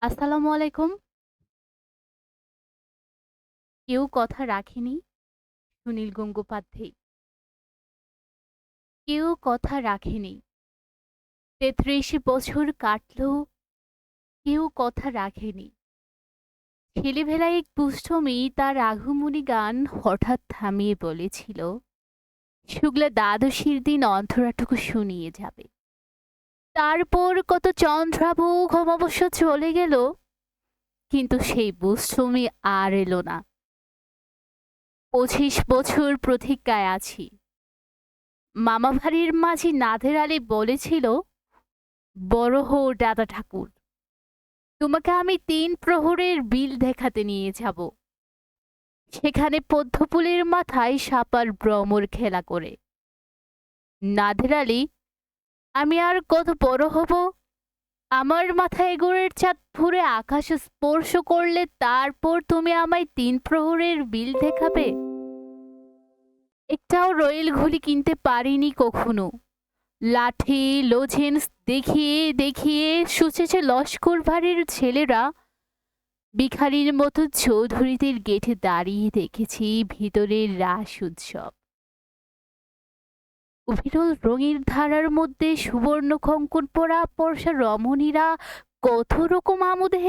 আসসালামু আলাইকুম। কেউ কথা রাখেনি, সুনীল গঙ্গোপাধ্যায়। কেউ কথা রাখেনি। ৩৩ বছর কাটলো, কেউ কথা রাখেনি। ছেলেবেলায় এক দুষ্ট মেয়ে তার আগমনী গান হঠাৎ থামিয়ে বলেছিল, শুক্লা দ্বাদশীর দিন অন্তরাটুকু শুনিয়ে যাবে। তারপর কত চন্দ্রাভ অমাবস্য চলে গেল, কিন্তু সেই দুষ্ট মেয়ে আর এলো না। ২৫ বছর প্রতীক্ষায় আছি। মামা বাড়ির মাঝি নাদের আলী বলেছিল, বড় হও দাদা ঠাকুর, তোমাকে আমি ৩ প্রহরের বিল দেখাতে নিয়ে যাব। সেখানে পদ্মফুলের মাথায় সাপার ভ্রমর খেলা করে। নাদের আলী, আমি আর কত বড় হব? আমার মাথায় গোড়ের চাঁদ ফুরে আকাশ স্পর্শ করলে তারপর তুমি আমায় ৩ প্রহরের বিল দেখাবে? একটাও রয়েল ঘড়ি কিনতে পারিনি কখনো। লাঠি লোঝেন্স দেখিয়ে দেখিয়ে সুচেছে লস্কর বাড়ির ছেলেরা। ভিখারির মতো চৌধুরীদের গেটে দাঁড়িয়ে দেখেছি ভিতরের রাস উৎসব। অবিরল রঙের ধারার মধ্যে সুবর্ণ খঙ্কন পরা পরশা রমণীরা কত রকম আমোদে